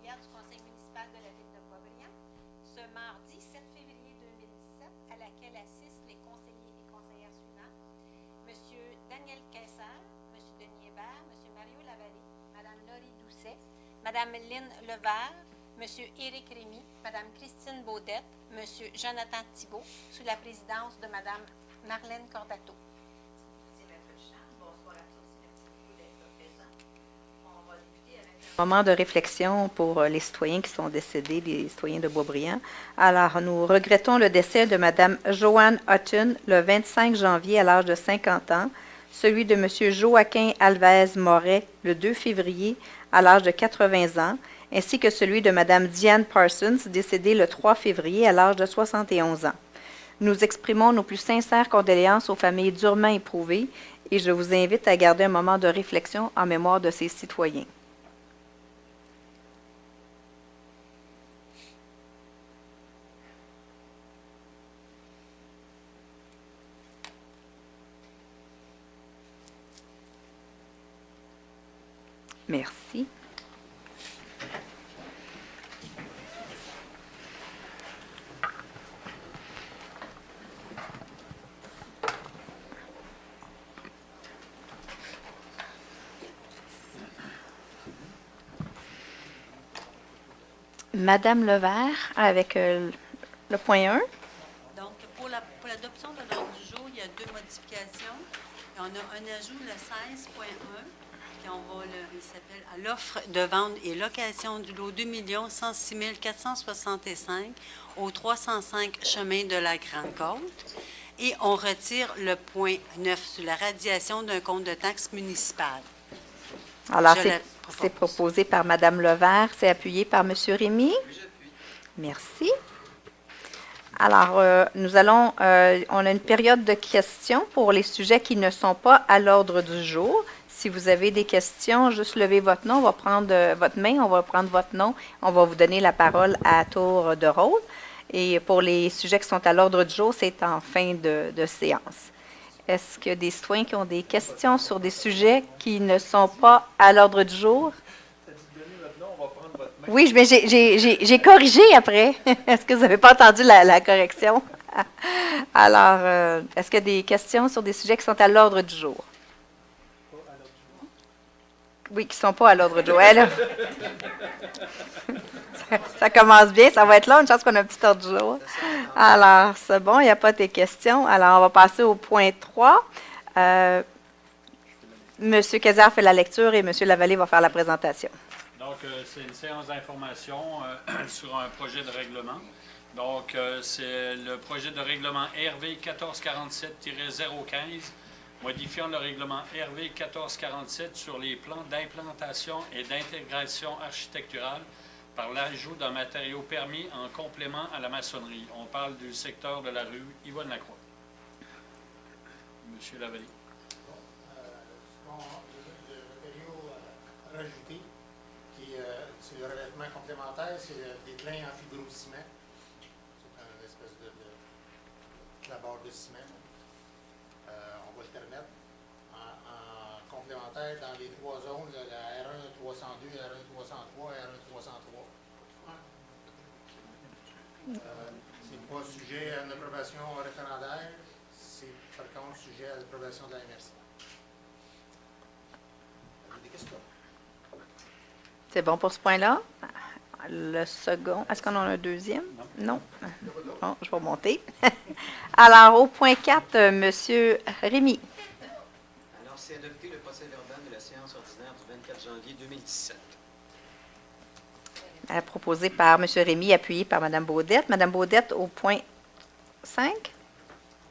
plénière du Conseil municipal de la Ville de Boisbriand ce mardi 7 février 2017, à laquelle assistent les conseillers et conseillères suivants. M. Daniel Kayser, M. Denis Hébert, M. Mario Lavallée, Mme Laurie Doucet, Mme Lynne Levert, M. Éric Rémy, Mme Christine Baudette, M. Jonathan Thibault, sous la présidence de Mme Marlène Cordato. Moment de réflexion pour les citoyens qui sont décédés, les citoyens de Boisbriand. Alors, nous regrettons le décès de Mme Joanne Hutton le 25 janvier à l'âge de 50 ans, celui de M. Joaquin Alves Moret le 2 février à l'âge de 80 ans, ainsi que celui de Mme Diane Parsons, décédée le 3 février à l'âge de 71 ans. Nous exprimons nos plus sincères condoléances aux familles durement éprouvées et je vous invite à garder un moment de réflexion en mémoire de ces citoyens. Merci. Madame Levert, avec le point 1. Donc, pour l'adoption de l'ordre du jour, il y a deux modifications. Et on a un ajout, le 16.1, il s'appelle « À l'offre de vente et location du lot 2 106 465 au 305 chemin de la Grande-Côte ». Et on retire le point 9 sur la radiation d'un compte de taxes municipales. Alors, c'est proposé par Mme Levert, c'est appuyé par M. Rémy. Merci. Alors, on a une période de questions pour les sujets qui ne sont pas à l'ordre du jour. Si vous avez des questions, juste levez votre nom, on va prendre votre main, on va prendre votre nom, on va vous donner la parole à tour de rôle. Et pour les sujets qui sont à l'ordre du jour, c'est en fin de séance. Est-ce qu'il y a des citoyens qui ont des questions sur des sujets qui ne sont pas à l'ordre du jour? Oui, mais j'ai corrigé après. Est-ce que vous n'avez pas entendu la correction? Alors, est-ce qu'il y a des questions sur des sujets qui sont à l'ordre du jour? Oui, qui ne sont pas à l'ordre du jour. Ça commence bien, ça va être long, une chance qu'on a un petit ordre du jour. Alors, c'est bon, il n'y a pas de questions. Alors, on va passer au point 3. M. Kayser fait la lecture et M. Lavallée va faire la présentation. Donc, c'est une séance d'information sur un projet de règlement. Donc, c'est le projet de règlement RV 1447-015, modifiant le règlement RV 1447 sur les plans d'implantation et d'intégration architecturale par l'ajout d'un matériau permis en complément à la maçonnerie. On parle du secteur de la rue Yvonne Lacroix. Monsieur Lavallée. Le matériau rajouté, c'est le revêtement complémentaire, c'est des clins en fibrociment. C'est une espèce de clabard de ciment. On va le permettre en complémentaire dans les trois zones, la R1 302, la R1 303 et la R1 303. C'est pas sujet à une approbation référendaire, c'est par contre sujet à l'approbation de la MRC. Vous avez des questions? C'est bon pour ce point-là? Le second, est-ce qu'on en a un deuxième? Non. Bon, je vais monter. Alors, au point 4, M. Rémy. Alors, c'est adopter le procès-verbal de la séance ordinaire du 24 janvier 2017. Proposé par M. Rémy, appuyé par Mme Baudette. Mme Baudette, au point 5.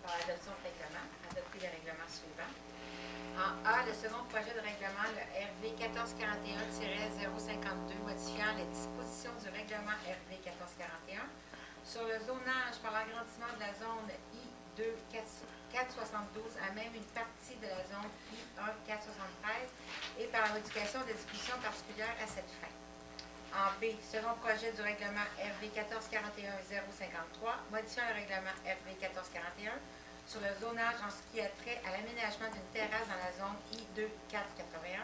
Par l'adoption de règlement, adopter les règlements suivants. En A, le second projet de règlement, le RV 1441-052, modifiant les dispositions du règlement RV 1441 sur le zonage par l'agrandissement de la zone I2 472 à même une partie de la zone I1 473 et par la modification des dispositions particulières à cette fin. En B, second projet du règlement RV 1441-053, modifiant le règlement RV 1441 sur le zonage en ce qui a trait à l'aménagement d'une terrasse dans la zone I2 481.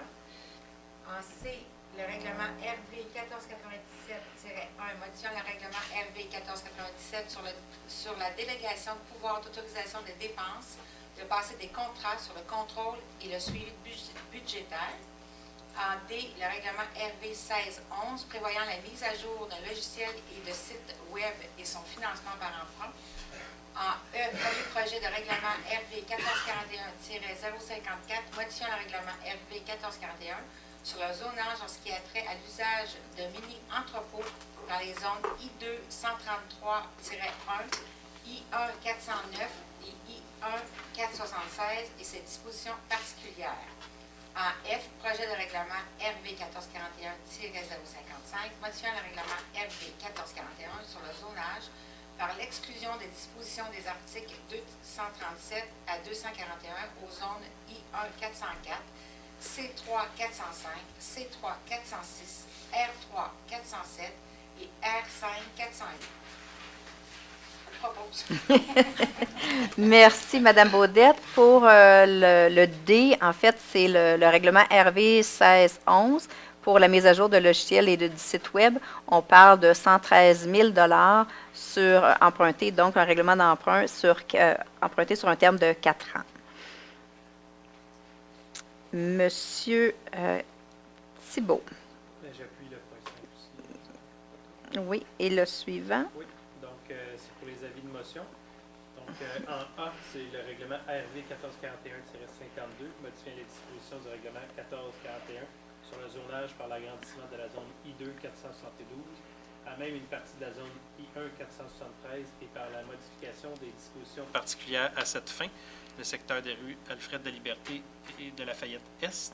En C, le règlement RV 1497-1, modifiant le règlement RV 1497 sur la délégation de pouvoir d'autorisation des dépenses, de passer des contrats sur le contrôle et le suivi budgétaire. En D, le règlement RV 1611 prévoyant la mise à jour d'un logiciel et de site web et son financement par emprunt. En E, premier projet de règlement RV 1441-054 modifiant le règlement RV 1441 sur le zonage en ce qui a trait à l'usage de mini-entrepôts dans les zones I2 133-1, I1 409 et I1 476 et ses dispositions particulières. En F, projet de règlement RV 1441-055 modifiant le règlement RV 1441 sur le zonage par l'exclusion des dispositions des articles 237 à 241 aux zones I1 404, C3 405, C3 406, R3 407 et R5 408. Je propose. Merci, Madame Baudette. Pour le D, en fait, c'est le règlement RV 1611 pour la mise à jour de logiciels et du site Web. On parle de 113 000 empruntés, donc un règlement d'emprunt emprunté sur un terme de 4 ans. Monsieur Thibault. J'appuie le point 5 aussi. Oui, et le suivant. Oui, donc c'est pour les avis de motion. Donc en A, c'est le règlement RV 1441-52, modifiant les dispositions du règlement 1441 sur le zonage par l'agrandissement de la zone I2 472 à même une partie de la zone I1 473 et par la modification des dispositions particulières à cette fin, le secteur des rues Alfred de Liberté et de Lafayette-Est.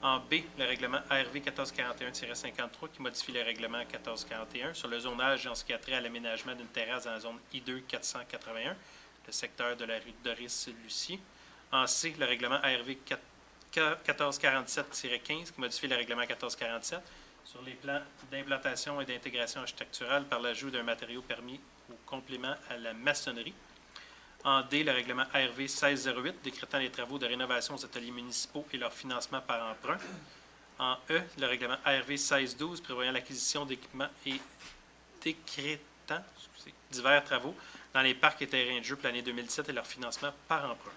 En B, le règlement RV 1441-53 qui modifie le règlement 1441 sur le zonage en ce qui a trait à l'aménagement d'une terrasse dans la zone I2 481, le secteur de la rue Doris-Lucier. En C, le règlement RV 1447-15 qui modifie le règlement 1447 sur les plans d'implantation et d'intégration architecturale par l'ajout d'un matériau permis au complément à la maçonnerie. En D, le règlement RV 1608 décrétant les travaux de rénovation aux ateliers municipaux et leur financement par emprunt. En E, le règlement RV 1612 prévoyant l'acquisition d'équipements et décrétant divers travaux dans les parcs et terrains de jeu pour l'année 2017 et leur financement par emprunt.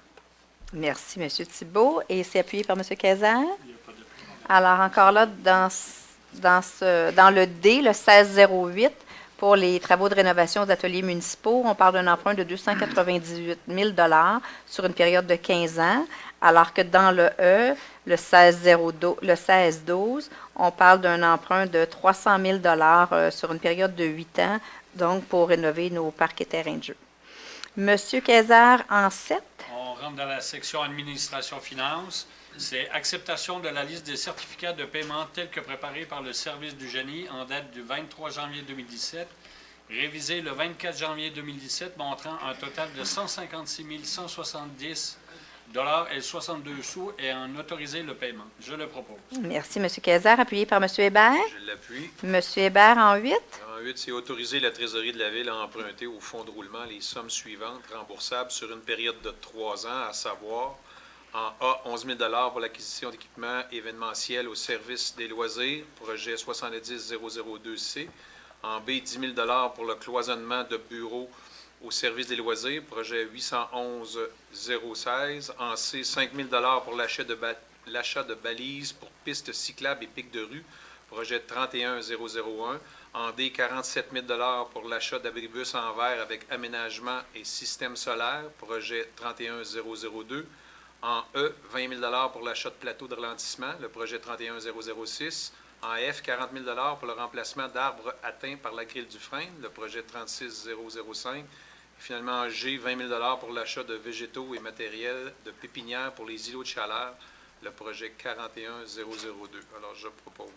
Merci, M. Thibault. Et c'est appuyé par M. Kayser. Il n'y a pas de Alors, encore là, dans le D, le 1608, pour les travaux de rénovation aux ateliers municipaux, on parle d'un emprunt de 298 000 sur une période de 15 ans, alors que dans le E, le 1612, on parle d'un emprunt de 300 000 sur une période de 8 ans, donc pour rénover nos parcs et terrains de jeu. Monsieur Kayser, en 7. On rentre dans la section administration-finance. C'est acceptation de la liste des certificats de paiement tels que préparés par le service du génie en date du 23 janvier 2017, révisé le 24 janvier 2017, montrant un total de 156 170 et 62 sous et en autoriser le paiement. Je le propose. Merci, M. Kayser. Appuyé par M. Hébert. Je l'appuie. M. Hébert, en 8. En 8, c'est autoriser la trésorerie de la Ville à emprunter au fonds de roulement les sommes suivantes remboursables sur une période de 3 ans, à savoir en A, 11 000 pour l'acquisition d'équipements événementiels au service des loisirs, projet 70002C. En B, 10 000 pour le cloisonnement de bureaux au service des loisirs, projet 811-016. En C, 5 000 pour l'achat de balises pour pistes cyclables et pics de rue, projet 31001. En D, 47 000 pour l'achat d'abribus en verre avec aménagement et système solaire, projet 31002. En E, 20 000 pour l'achat de plateaux de ralentissement, le projet 31006. En F, 40 000 pour le remplacement d'arbres atteints par la grille du frein, le projet 36005. Et finalement, en G, 20 000 pour l'achat de végétaux et matériel de pépinière pour les îlots de chaleur, le projet 41002. Alors, je propose.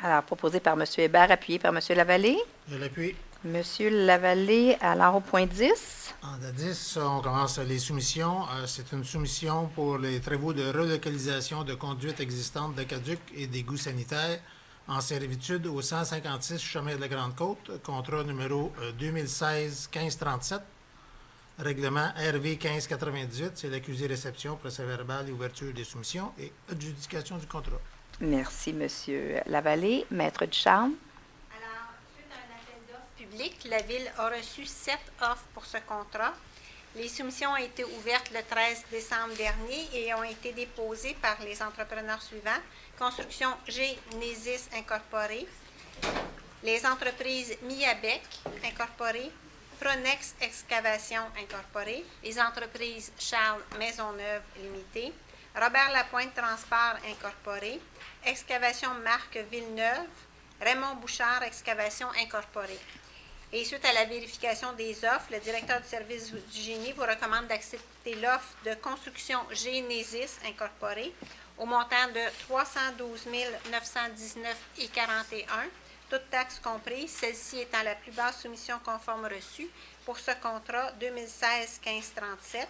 Alors, proposé par M. Hébert, appuyé par M. Lavallée. Je l'appuie. M. Lavallée, alors au point 10. En 10, on commence les soumissions. C'est une soumission pour les travaux de relocalisation de conduites existantes d'aqueducs et d'égouts sanitaires en servitude au 156 chemin de la Grande-Côte, contrat numéro 2016-1537, règlement RV 1598, c'est l'accusé-réception, procès-verbal et ouverture des soumissions et adjudication du contrat. Merci, Monsieur Lavallée. Maître Ducharme. Alors, suite à un appel d'offres public, la Ville a reçu 7 offres pour ce contrat. Les soumissions ont été ouvertes le 13 décembre dernier et ont été déposées par les entrepreneurs suivants. Construction Genesis Incorporée, les entreprises Miabec Incorporée, Pronex Excavation Incorporée, les entreprises Charles Maisonneuve Limitée, Robert Lapointe Transport Incorporé, Excavation Marc Villeneuve, Raymond Bouchard Excavation Incorporée. Et suite à la vérification des offres, le directeur du service du génie vous recommande d'accepter l'offre de construction Genesis Incorporée au montant de 312 919,41 $, toutes taxes comprises, celle-ci étant la plus basse soumission conforme reçue pour ce contrat 2016-15-37,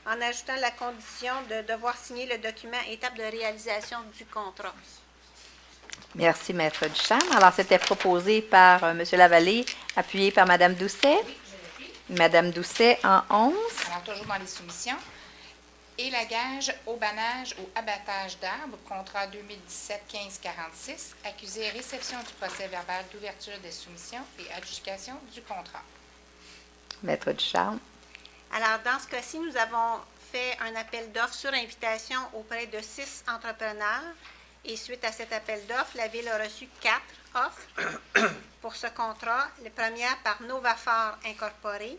en ajoutant la condition de devoir signer le document étape de réalisation du contrat. Merci, Maître Ducharme. Alors, c'était proposé par M. Lavallée, appuyé par Mme Doucet. Oui, je le dis. Mme Doucet en 11. Alors, toujours dans les soumissions. Élagage, aubanage ou abattage d'arbres, contrat 2017-15-46, accusé réception du procès verbal d'ouverture des soumissions et adjudication du contrat. Maître Ducharme. Alors, dans ce cas-ci, nous avons fait un appel d'offres sur invitation auprès de 6 entrepreneurs. Et suite à cet appel d'offres, la Ville a reçu 4 offres pour ce contrat. La première par Novafor Incorporé,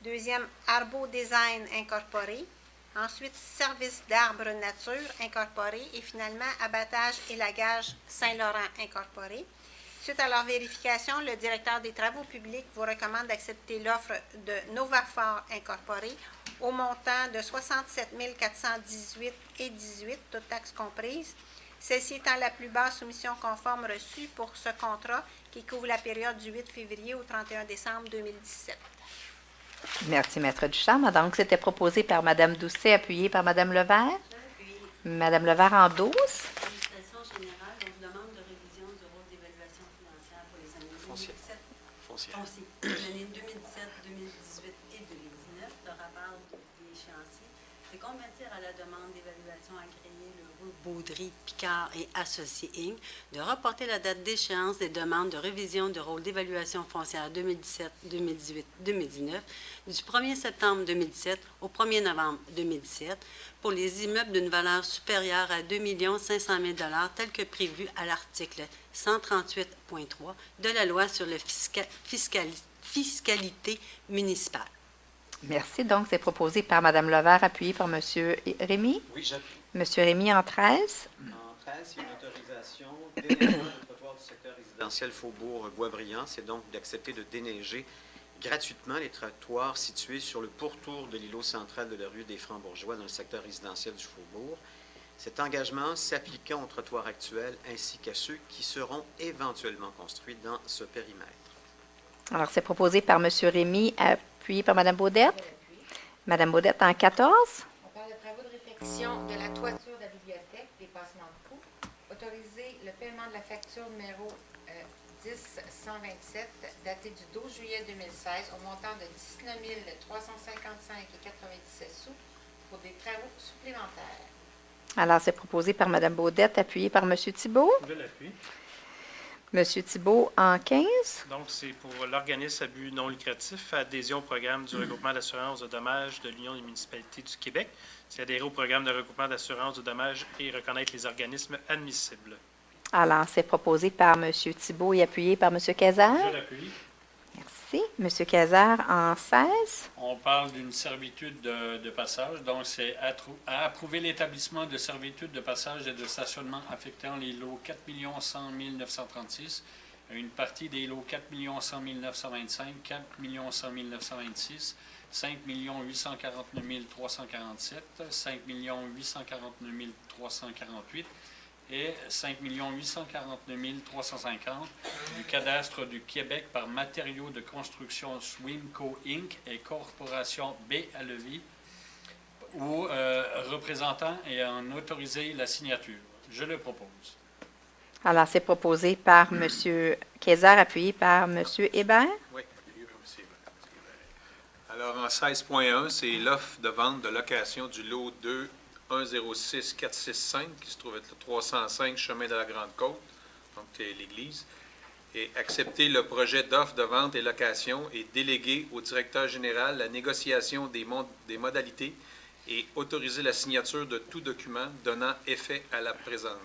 deuxième Arbo Design Incorporé, ensuite Service d'arbres nature Incorporé et finalement Abattage et Lagage Saint-Laurent Incorporé. Suite à leur vérification, le directeur des travaux publics vous recommande d'accepter l'offre de Novafor Incorporé au montant de 67 418,18 $, toutes taxes comprises. Celle-ci étant la plus basse soumission conforme reçue pour ce contrat qui couvre la période du 8 février au 31 décembre 2017. Merci, Maître Ducharme. Donc, c'était proposé par Mme Doucet, appuyé par Mme Levert. Puis, Mme Levert en 12. administration générale, on vous demande de révision du rôle d'évaluation financière pour les années 2017. Foncière. Foncier. Les années 2017, 2018 et 2019, le rapport des échéanciers, c'est convertir à la demande d'évaluation agréée le groupe Baudry, Picard et Associés Inc. de reporter la date d'échéance des demandes de révision de rôle d'évaluation foncière 2017, 2018, 2019 du 1er septembre 2017 au 1er novembre 2017 pour les immeubles d'une valeur supérieure à 2 500 000 $ tel que prévu à l'article 138.3 de la loi sur la fiscalité municipale. Merci. Donc, c'est proposé par Mme Levert, appuyé par M. Rémy. Oui, j'appuie. M. Rémy en 13. En 13, il y a une autorisation déneigement du trottoir du secteur résidentiel Faubourg-Boisbriand. C'est donc d'accepter de déneiger gratuitement les trottoirs situés sur le pourtour de l'îlot central de la rue des Francs-Bourgeois dans le secteur résidentiel du Faubourg. Cet engagement s'appliquant aux trottoirs actuels ainsi qu'à ceux qui seront éventuellement construits dans ce périmètre. Alors, c'est proposé par M. Rémy, appuyé par Mme Baudette. Mme Baudette en 14. On parle de travaux de réfection de la toiture de la bibliothèque, dépassement de coûts. Autoriser le paiement de la facture numéro 10-127, datée du 12 juillet 2016, au montant de 19 355,97 sous pour des travaux supplémentaires. Alors, c'est proposé par Mme Baudette, appuyé par M. Thibault. Je l'appuie. M. Thibault en 15. Donc, c'est pour l'organisme à but non lucratif, adhésion au programme du regroupement d'assurance de dommages de l'Union des municipalités du Québec. C'est adhérer au programme de regroupement d'assurance de dommages et reconnaître les organismes admissibles. Alors, c'est proposé par M. Thibault et appuyé par M. Cazard. Je l'appuie. Merci. M. Cazard en 16. On parle d'une servitude de passage, donc c'est à approuver l'établissement de servitude de passage et de stationnement affectant les lots 4 100 936, une partie des lots 4 100 925, 4 100 926, 5 849 347, 5 849 348 et 5 849 350 du cadastre du Québec par Matériaux de construction Swimco Inc. et Corporation B à Levis ou représentant et en autoriser la signature. Je le propose. Alors, c'est proposé par M. Cazard, appuyé par M. Hébert. Oui. Alors, en 16.1, c'est l'offre de vente de location du lot 2 106465, qui se trouve être le 305 chemin de la Grande-Côte, donc l'église, et accepter le projet d'offre de vente et location et déléguer au directeur général la négociation des modalités et autoriser la signature de tout document donnant effet à la présente.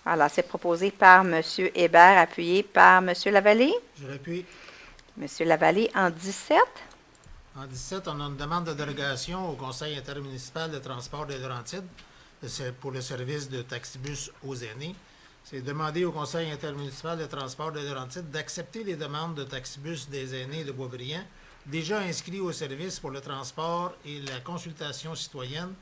Alors, c'est proposé par M. Hébert, appuyé par M. Lavallée. Je l'appuie. M. Lavallée, en 17. En 17, on a une demande de dérogation au Conseil intermunicipal de transport des Laurentides pour le service de taxibus aux aînés. C'est demander au Conseil intermunicipal de transport des Laurentides d'accepter les demandes de taxibus des aînés de Boisbriand, déjà inscrits au service pour le transport et la consultation citoyenne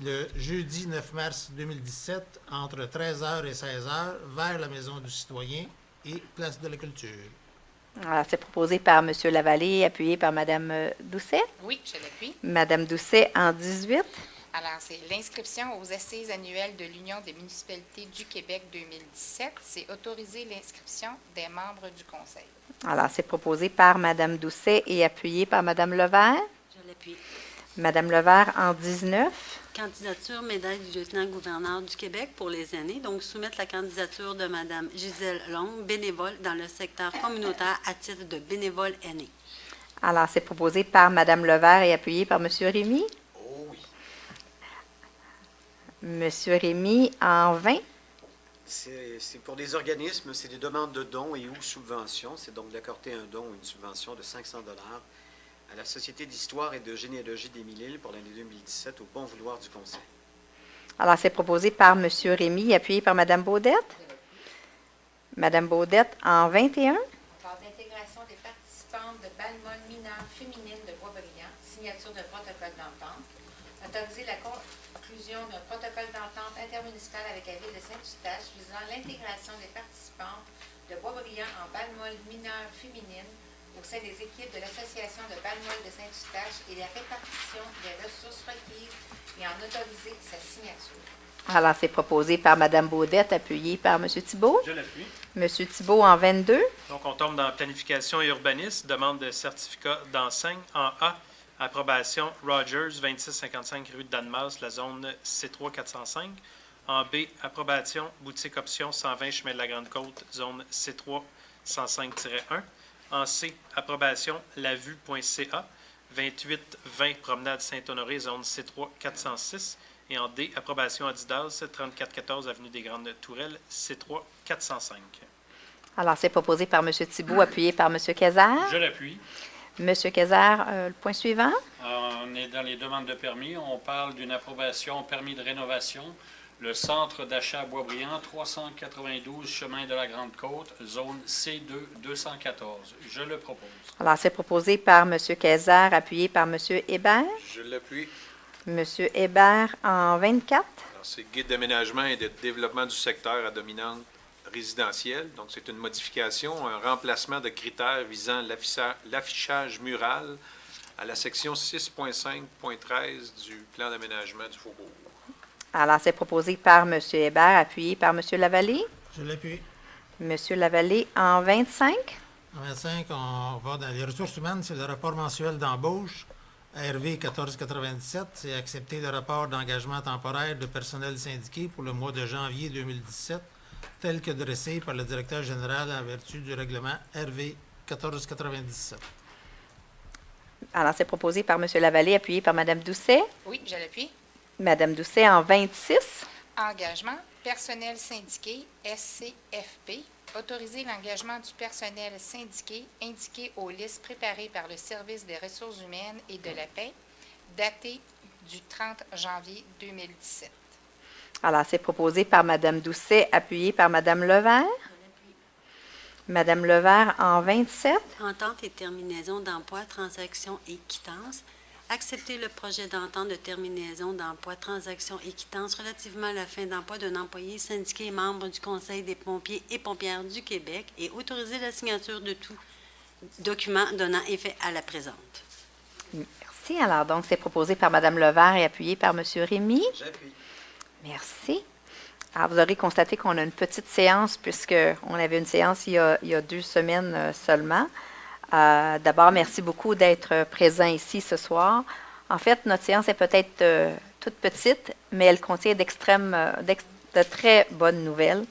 le jeudi 9 mars 2017 entre 13h et 16h vers la Maison du citoyen et Place de la Culture. Alors, c'est proposé par M. Lavallée, appuyé par Mme Doucet. Oui, je l'appuie. Mme Doucet, en 18. Alors, c'est l'inscription aux assises annuelles de l'Union des municipalités du Québec 2017. C'est autoriser l'inscription des membres du Conseil. Alors, c'est proposé par Mme Doucet et appuyé par Mme Levert. Je l'appuie. Mme Levert, en 19. Candidature médaille du lieutenant-gouverneur du Québec pour les aînés. Donc, soumettre la candidature de Mme Gisèle Long, bénévole dans le secteur communautaire à titre de bénévole aîné. Alors, c'est proposé par Mme Levert et appuyé par M. Rémy. Oh oui. M. Rémy, en 20. C'est pour des organismes, c'est des demandes de dons et ou subventions. C'est donc d'accorder un don ou une subvention de 500 $ à la Société d'histoire et de généalogie d'Émile-Île pour l'année 2017 au bon vouloir du Conseil. Alors, c'est proposé par M. Rémy, appuyé par Mme Baudette. Mme Baudette, en 21. On parle d'intégration des participantes de Balmol mineure féminine de Boisbriand, signature d'un protocole d'entente. Autoriser la conclusion d'un protocole d'entente intermunicipal avec la ville de Saint-Eustache visant l'intégration des participantes de Boisbriand en Balmol mineure féminine au sein des équipes de l'Association de Balmol de Saint-Eustache et la répartition des ressources requises et en autoriser sa signature. Alors, c'est proposé par Mme Baudette, appuyé par M. Thibault. Je l'appuie. M. Thibault, en 22. Donc, on tombe dans planification et urbanisme, demande de certificat d'enseigne en A. Approbation Rogers, 2655 rue de Danmas, la zone C3 405. En B, approbation boutique option 120 chemin de la Grande-Côte, zone C3 105-1. En C, approbation lavue.ca, 2820 promenade Saint-Honoré, zone C3 406. Et en D, approbation Adidas, 3414 avenue des Grandes Tourelles, C3 405. Alors, c'est proposé par M. Thibault, appuyé par M. Quezard. Je l'appuie. M. Quezard, le point suivant. On est dans les demandes de permis. On parle d'une approbation permis de rénovation. Le centre d'achat Boisbriand, 392 chemin de la Grande-Côte, zone C2 214. Je le propose. Alors, c'est proposé par M. Quezard, appuyé par M. Hébert. Je l'appuie. M. Hébert, en 24. Alors, c'est guide d'aménagement et de développement du secteur à dominante résidentielle. Donc, c'est une modification, un remplacement de critères visant l'affichage mural à la section 6.5.13 du plan d'aménagement du Faubourg. Alors, c'est proposé par M. Hébert, appuyé par M. Lavallée. Je l'appuie. M. Lavallée, en 25. En 25, on va dans les ressources humaines, c'est le rapport mensuel d'embauche. RV 1497, c'est accepter le rapport d'engagement temporaire de personnel syndiqué pour le mois de janvier 2017, tel que dressé par le directeur général en vertu du règlement RV 1497. Alors, c'est proposé par M. Lavallée, appuyé par Mme Doucet. Oui, je l'appuie. Mme Doucet, en 26. Engagement, personnel syndiqué, SCFP. Autoriser l'engagement du personnel syndiqué indiqué aux listes préparées par le Service des ressources humaines et de la paix, datées du 30 janvier 2017. Alors, c'est proposé par Mme Doucet, appuyé par Mme Levert. Mme Levert, en 27. Entente et terminaison d'emploi, transaction et quittance. Accepter le projet d'entente de terminaison d'emploi, transaction et quittance relativement à la fin d'emploi d'un employé syndiqué et membre du Conseil des pompiers et pompières du Québec et autoriser la signature de tout document donnant effet à la présente. Merci. Alors, donc, c'est proposé par Mme Levert et appuyé par M. Rémy. J'appuie. Merci. Alors, vous aurez constaté qu'on a une petite séance puisqu'on avait une séance il y a 2 semaines seulement. D'abord, merci beaucoup d'être présent ici ce soir. En fait, notre séance est peut-être toute petite, mais elle contient de très bonnes nouvelles.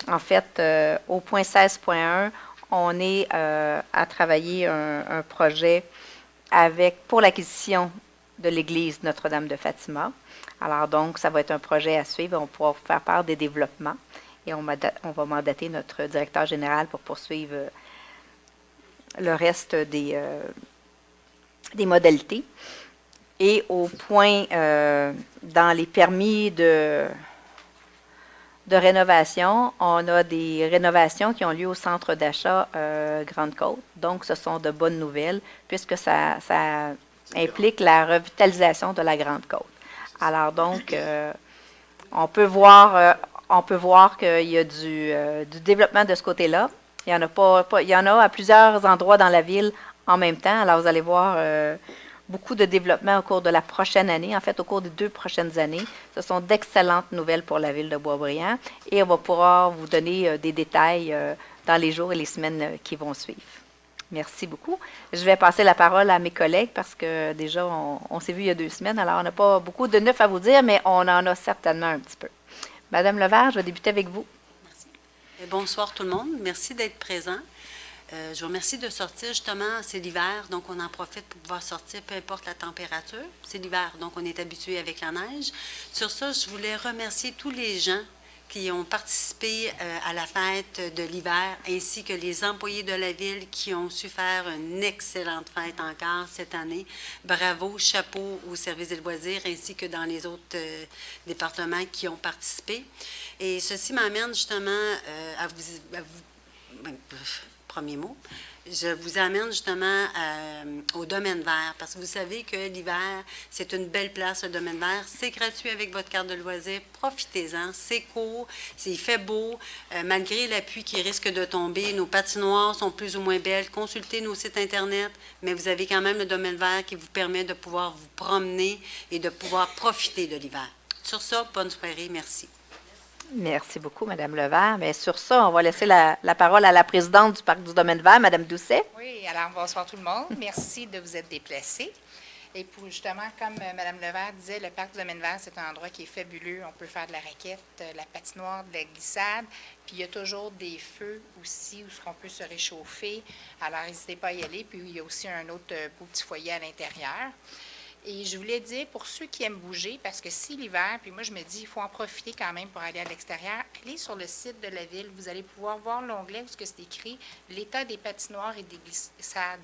En fait, au point 16.1, on est à travailler un projet pour l'acquisition de l'église Notre-Dame de Fatima. Alors donc, ça va être un projet à suivre. On pourra vous faire part des développements et on va mandater notre directeur général pour poursuivre le reste des modalités. Et au point, dans les permis de rénovation, on a des rénovations qui ont lieu au centre d'achat Grande-Côte. Donc, ce sont de bonnes nouvelles puisque ça implique la revitalisation de la Grande-Côte. Alors donc, on peut voir qu'il y a du développement de ce côté-là. Il y en a à plusieurs endroits dans la ville en même temps. Alors, vous allez voir beaucoup de développement au cours de la prochaine année, en fait, au cours des 2 prochaines années. Ce sont d'excellentes nouvelles pour la ville de Boisbriand et on va pouvoir vous donner des détails dans les jours et les semaines qui vont suivre. Merci beaucoup. Je vais passer la parole à mes collègues parce que déjà, on s'est vu il y a 2 semaines, alors on n'a pas beaucoup de neuf à vous dire, mais on en a certainement un petit peu. Madame Levert, je vais débuter avec vous. Merci. Et bonsoir tout le monde. Merci d'être présent. Je vous remercie de sortir. Justement, c'est l'hiver, donc on en profite pour pouvoir sortir, peu importe la température. C'est l'hiver, donc on est habitué avec la neige. Sur ça, je voulais remercier tous les gens qui ont participé à la fête de l'hiver, ainsi que les employés de la ville qui ont su faire une excellente fête encore cette année. Bravo, chapeau au service des loisirs, ainsi que dans les autres départements qui ont participé. Et ceci m'amène justement à vous premier mot, je vous amène justement au domaine vert, parce que vous savez que l'hiver, c'est une belle place, le domaine vert. C'est gratuit avec votre carte de loisir. Profitez-en. C'est court, il fait beau. Malgré la pluie qui risque de tomber, nos patinoires sont plus ou moins belles. Consultez nos sites Internet, mais vous avez quand même le domaine vert qui vous permet de pouvoir vous promener et de pouvoir profiter de l'hiver. Sur ça, bonne soirée. Merci. Merci beaucoup, Mme Levert. Mais sur ça, on va laisser la parole à la présidente du Parc du Domaine vert, Mme Doucet. Oui, alors bonsoir tout le monde. Merci de vous être déplacés. Et pour justement, comme Mme Levert disait, le Parc du Domaine vert, c'est un endroit qui est fabuleux. On peut faire de la raquette, la patinoire, de la glissade. Puis il y a toujours des feux aussi où on peut se réchauffer. Alors n'hésitez pas à y aller. Puis il y a aussi un autre beau petit foyer à l'intérieur. Et je voulais dire, pour ceux qui aiment bouger, parce que si l'hiver, puis moi je me dis, il faut en profiter quand même pour aller à l'extérieur, allez sur le site de la ville, vous allez pouvoir voir l'onglet où c'est écrit « L'état des patinoires et des glissades ».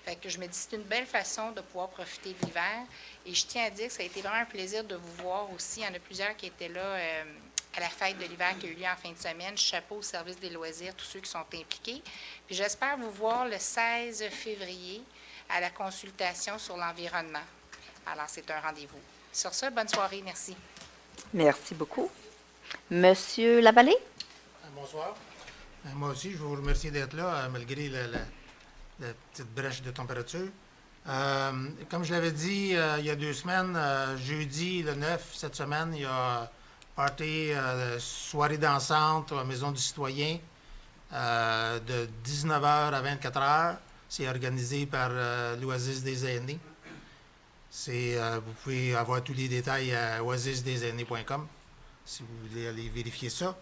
Fait que je me dis, c'est une belle façon de pouvoir profiter de l'hiver. Et je tiens à dire que ça a été vraiment un plaisir de vous voir aussi. Il y en a plusieurs qui étaient là à la fête de l'hiver qui a eu lieu en fin de semaine. Chapeau au service des loisirs, tous ceux qui sont impliqués. Puis j'espère vous voir le 16 février à la consultation sur l'environnement. Alors, c'est un rendez-vous. Sur ce, bonne soirée. Merci. Merci beaucoup. Monsieur Lavallée? Bonsoir. Moi aussi, je vous remercie d'être là, malgré la petite brèche de température. Comme je l'avais dit il y a 2 semaines, jeudi le 9, cette semaine, il y a party, soirée dansante à la Maison du Citoyen de 19h à 24h. C'est organisé par l'Oasis des aînés. Vous pouvez avoir tous les détails à oasisdesaînés.com si vous voulez aller vérifier ça.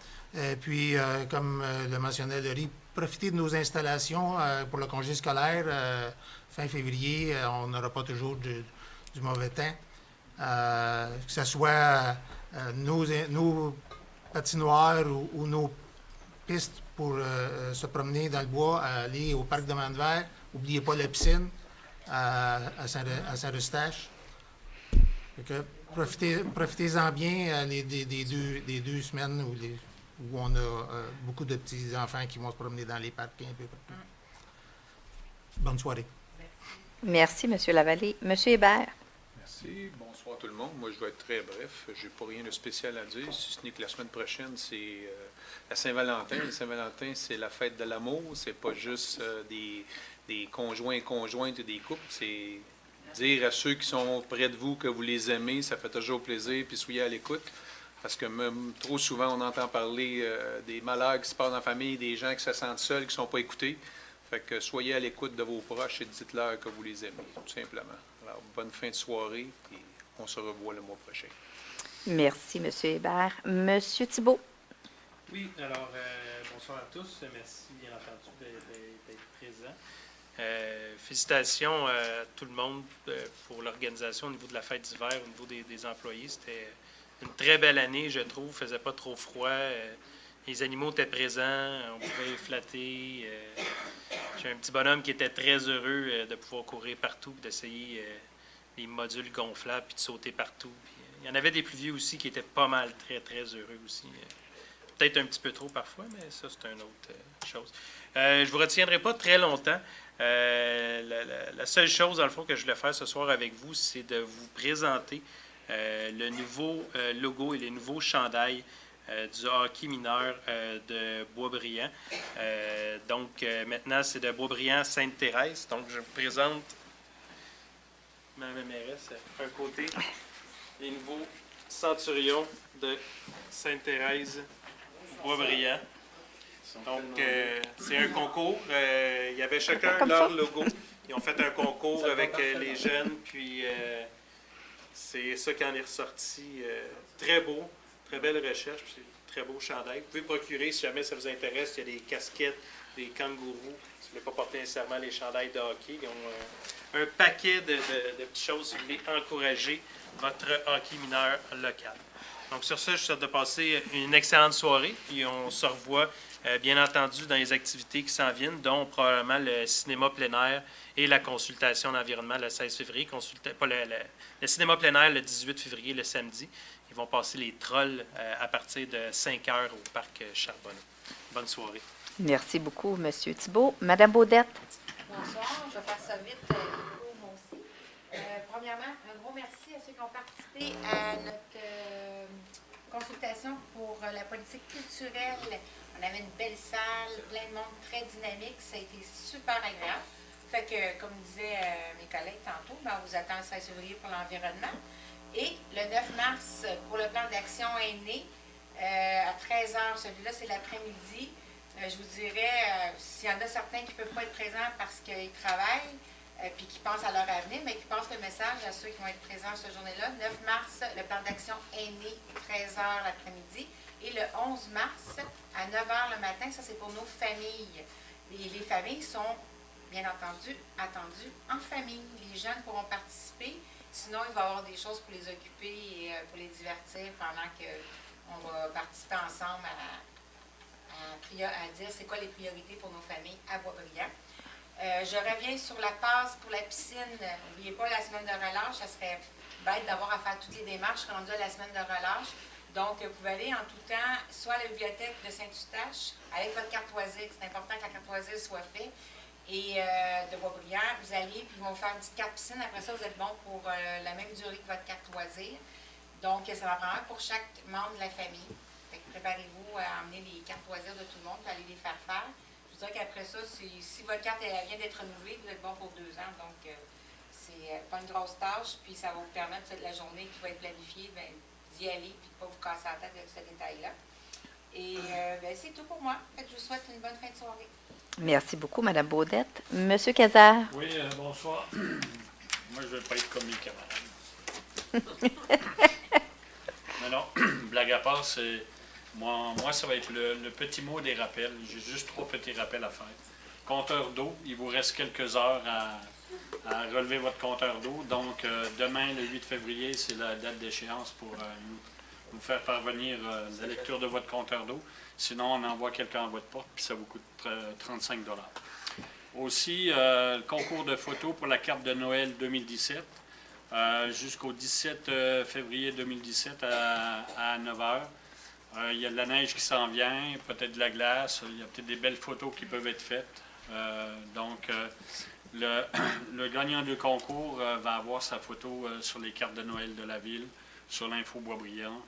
Puis, comme le mentionnait Laurie, profitez de nos installations pour le congé scolaire. Fin février, on n'aura pas toujours du mauvais temps. Que ce soit nos patinoires ou nos pistes pour se promener dans le bois, aller au parc de Domaine-Vert. N'oubliez pas la piscine à Saint-Eustache. Profitez-en bien des 2 semaines où on a beaucoup de petits-enfants qui vont se promener dans les parcs un peu partout. Bonne soirée. Merci, M. Lavallée. M. Hébert. Merci. Bonsoir tout le monde. Moi, je vais être très bref. Je n'ai pas rien de spécial à dire, si ce n'est que la semaine prochaine, c'est la Saint-Valentin. La Saint-Valentin, c'est la fête de l'amour. C'est pas juste des conjoints et conjointes et des couples. C'est dire à ceux qui sont près de vous que vous les aimez. Ça fait toujours plaisir. Puis soyez à l'écoute. Parce que même trop souvent, on entend parler des malheurs qui se passent dans la famille, des gens qui se sentent seuls, qui ne sont pas écoutés. Fait que soyez à l'écoute de vos proches et dites-leur que vous les aimez, tout simplement. Alors, bonne fin de soirée et on se revoit le mois prochain. Merci, M. Hébert. M. Thibault. Oui, alors, bonsoir à tous. Merci, bien entendu, d'être présent. Félicitations à tout le monde pour l'organisation au niveau de la fête d'hiver, au niveau des employés. C'était une très belle année, je trouve. Il ne faisait pas trop froid. Les animaux étaient présents. On pouvait les flatter. J'ai un petit bonhomme qui était très heureux de pouvoir courir partout, d'essayer les modules gonflables puis de sauter partout. Puis, il y en avait des plus vieux aussi qui étaient pas mal très, très heureux aussi. Peut-être un petit peu trop parfois, mais ça, c'est une autre chose. Je ne vous retiendrai pas très longtemps. La seule chose, dans le fond, que je voulais faire ce soir avec vous, c'est de vous présenter le nouveau logo et les nouveaux chandails du hockey mineur de Boisbriand. Donc, maintenant, c'est de Boisbriand-Sainte-Thérèse. Donc, je vous présente ma mairesse un côté, les nouveaux Centurions de Sainte-Thérèse Boisbriand. Donc, c'est un concours. Il y avait chacun leur logo. Ils ont fait un concours avec les jeunes, puis c'est ça qui en est ressorti. Très beau, très belle recherche, puis c'est très beau chandail. Vous pouvez procurer, si jamais ça vous intéresse, il y a des casquettes, des kangourous. Si vous ne voulez pas porter nécessairement les chandails de hockey, ils ont un paquet de petites choses si vous voulez encourager votre hockey mineur local. Donc, sur ça, je vous souhaite de passer une excellente soirée, puis on se revoit, bien entendu, dans les activités qui s'en viennent, dont probablement le cinéma plein air et la consultation d'environnement le 16 février. Le cinéma plein air le 18 février, le samedi. Ils vont passer les trolls à partir de 5 heures au parc Charbonneau. Bonne soirée. Merci beaucoup, M. Thibault. Mme Baudette. Bonsoir, je vais faire ça vite, moi aussi. Premièrement, un gros merci à ceux qui ont participé à notre consultation pour la politique culturelle. On avait une belle salle, plein de monde très dynamique. Ça a été super agréable. Fait que, comme disaient mes collègues tantôt, on vous attend le 16 février pour l'environnement. Et le 9 mars, pour le plan d'action aîné, à 13h, celui-là, c'est l'après-midi. Je vous dirais, s'il y en a certains qui ne peuvent pas être présents parce qu'ils travaillent, puis qui pensent à leur avenir, mais qui passent le message à ceux qui vont être présents cette journée-là. 9 mars, le plan d'action aîné, 13h l'après-midi. Et le 11 mars, à 9h le matin, ça c'est pour nos familles. Les familles sont, bien entendu, attendues en famille. Les jeunes pourront participer. Sinon, il va y avoir des choses pour les occuper et pour les divertir pendant qu'on va participer ensemble à dire c'est quoi les priorités pour nos familles à Boisbriand. Je reviens sur la passe pour la piscine. N'oubliez pas la semaine de relâche. Ça serait bête d'avoir à faire toutes les démarches rendues à la semaine de relâche. Donc, vous pouvez aller en tout temps, soit à la bibliothèque de Saint-Eustache, avec votre carte loisir. C'est important que la carte loisir soit faite. Et de Boisbriand, vous allez, puis ils vont vous faire une petite carte piscine. Après ça, vous êtes bon pour la même durée que votre carte loisir. Donc, ça va prendre un pour chaque membre de la famille. Fait que préparez-vous à emmener les cartes loisirs de tout le monde, puis aller les faire faire. Je vous dirais qu'après ça, si votre carte elle vient d'être renouvelée, vous êtes bon pour 2 ans. Donc, c'est pas une grosse tâche, puis ça va vous permettre, la journée qui va être planifiée, d'y aller, puis de ne pas vous casser la tête avec ce détail-là. Et c'est tout pour moi. Fait que je vous souhaite une bonne fin de soirée. Merci beaucoup, Mme Baudette. M. Cazard. Oui, bonsoir. Moi, je ne vais pas être comme mes camarades. Mais non, blague à part, c'est... Moi, ça va être le petit mot des rappels. J'ai juste 3 petits rappels à faire. Compteur d'eau, il vous reste quelques heures à relever votre compteur d'eau. Donc, demain, le 8 février, c'est la date d'échéance pour nous faire parvenir la lecture de votre compteur d'eau. Sinon, on envoie quelqu'un à votre porte, puis ça vous coûte 35 $. Aussi, le concours de photos pour la carte de Noël 2017, jusqu'au 17 février 2017 à 9 h. Il y a de la neige qui s'en vient, peut-être de la glace, il y a peut-être des belles photos qui peuvent être faites. Donc, le gagnant du concours va avoir sa photo sur les cartes de Noël de la ville, sur l'Info Boisbriand,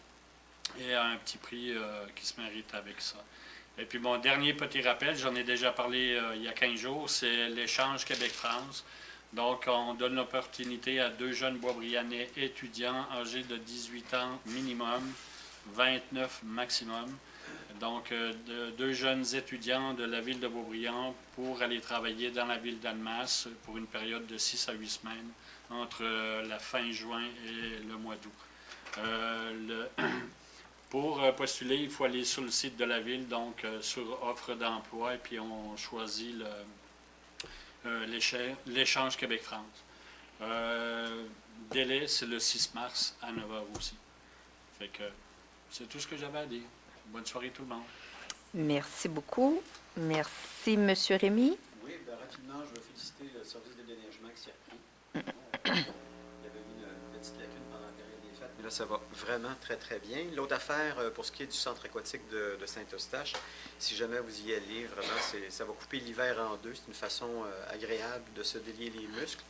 et un petit prix qui se mérite avec ça. Et puis, mon dernier petit rappel, j'en ai déjà parlé il y a 15 jours, c'est l'échange Québec-France. Donc, on donne l'opportunité à 2 jeunes Boisbriandais étudiants âgés de 18 ans minimum, 29 maximum. Donc, 2 jeunes étudiants de la ville de Boisbriand pour aller travailler dans la ville d'Annemasse pour une période de 6 à 8 semaines entre la fin juin et le mois d'août. Pour postuler, il faut aller sur le site de la Ville, donc sur offre d'emploi, et puis on choisit l'échange Québec-France. Délai, c'est le 6 mars à 9h aussi. Fait que c'est tout ce que j'avais à dire. Bonne soirée tout le monde. Merci beaucoup. Merci, M. Rémy. Oui, bien, rapidement, je veux féliciter le service de déneigement qui s'y a pris. Il y avait une petite lacune pendant la période des fêtes, mais là, ça va vraiment très, très bien. L'autre affaire, pour ce qui est du centre aquatique de Saint-Eustache, si jamais vous y allez, vraiment, ça va couper l'hiver en deux. C'est une façon agréable de se délier les muscles.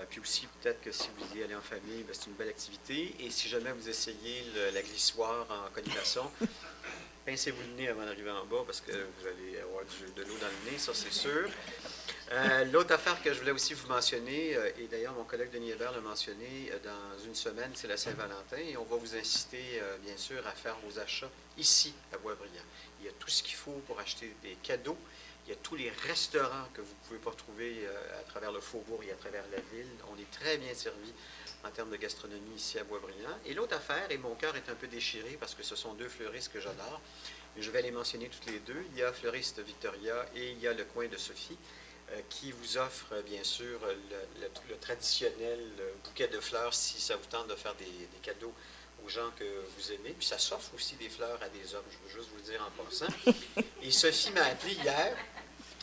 Puis aussi, peut-être que si vous y allez en famille, bien, c'est une belle activité. Et si jamais vous essayez la glissoire en colimaçon, pincez-vous le nez avant d'arriver en bas parce que vous allez avoir de l'eau dans le nez, ça c'est sûr. L'autre affaire que je voulais aussi vous mentionner, et d'ailleurs mon collègue Denis Hébert l'a mentionné, dans une semaine, c'est la Saint-Valentin, et on va vous inciter, bien sûr, à faire vos achats ici, à Boisbriand. Il y a tout ce qu'il faut pour acheter des cadeaux. Il y a tous les restaurants que vous ne pouvez pas trouver à travers le faubourg et à travers la ville. On est très bien servi en termes de gastronomie ici à Boisbriand. Et l'autre affaire, et mon cœur est un peu déchiré parce que ce sont deux fleuristes que j'adore, mais je vais les mentionner toutes les deux. Il y a Fleuriste Victoria et il y a le coin de Sophie qui vous offre bien sûr le traditionnel bouquet de fleurs si ça vous tente de faire des cadeaux aux gens que vous aimez. Puis ça s'offre aussi des fleurs à des hommes, je veux juste vous le dire en passant. Et Sophie m'a appelé hier,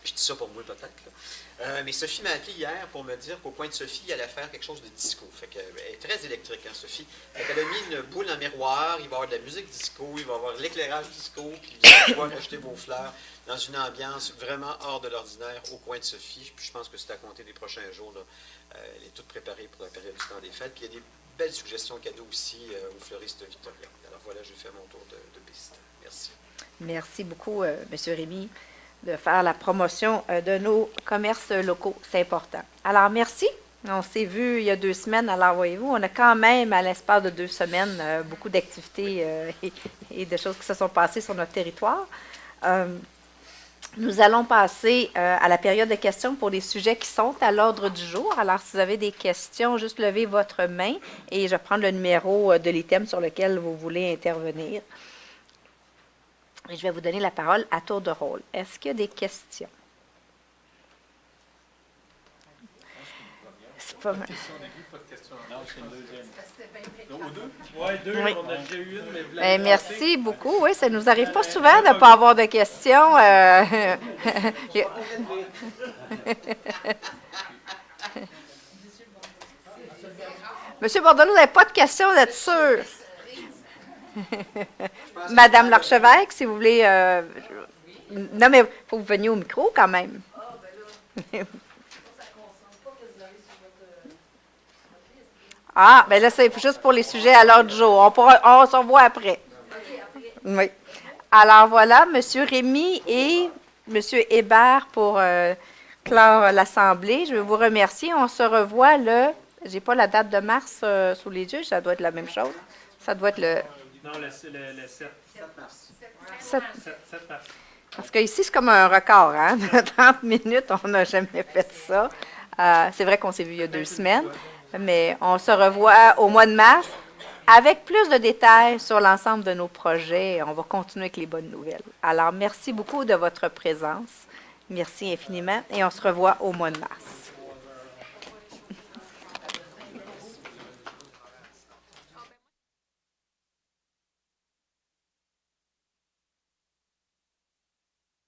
je dis ça pour moi peut-être, mais Sophie m'a appelé hier pour me dire qu'au coin de Sophie, elle allait faire quelque chose de disco. Fait qu'elle est très électrique, hein, Sophie. Fait qu'elle a mis une boule en miroir, il va y avoir de la musique disco, il va y avoir de l'éclairage disco, puis vous allez pouvoir acheter vos fleurs dans une ambiance vraiment hors de l'ordinaire au coin de Sophie. Puis je pense que c'est à compter des prochains jours, là, elle est toute préparée pour la période du temps des fêtes. Puis il y a des belles suggestions cadeaux aussi au fleuriste Victoria. Alors voilà, j'ai fait mon tour de piste. Merci. Merci beaucoup, M. Rémy, de faire la promotion de nos commerces locaux. C'est important. Alors, merci. On s'est vu il y a 2 semaines. Alors, voyez-vous, on a quand même, à l'espace de 2 semaines, beaucoup d'activités et de choses qui se sont passées sur notre territoire. Nous allons passer à la période de questions pour les sujets qui sont à l'ordre du jour. Alors, si vous avez des questions, juste levez votre main et je vais prendre le numéro de l'item sur lequel vous voulez intervenir. Et je vais vous donner la parole à tour de rôle. Est-ce qu'il y a des questions? C'est pas mal. Non, c'est une deuxième. Oui, 2, Oui. on a déjà eu une, mais vous Ben, l'avez merci beaucoup. Oui, ça ne nous arrive pas souvent de ne pas avoir de questions. Monsieur Bordelot, vous n'avez pas de questions, vous êtes sûr? Madame l'archevêque, si vous voulez... Non, mais il faut que vous veniez au micro quand même. Ah, bien là, c'est juste pour les sujets à l'ordre du jour. On se revoit après. Oui. Alors voilà, M. Rémy et M. Hébert pour clore l'Assemblée. Je veux vous remercier. On se revoit je n'ai pas la date de mars sous les yeux, ça doit être la même chose. Ça doit être le... Non, le 7 mars. 7 mars. Parce qu'ici, c'est comme un record, hein? 30 minutes, on n'a jamais fait ça. C'est vrai qu'on s'est vu il y a 2 semaines, mais on se revoit au mois de mars avec plus de détails sur l'ensemble de nos projets. On va continuer avec les bonnes nouvelles. Alors, merci beaucoup de votre présence. Merci infiniment et on se revoit au mois de mars.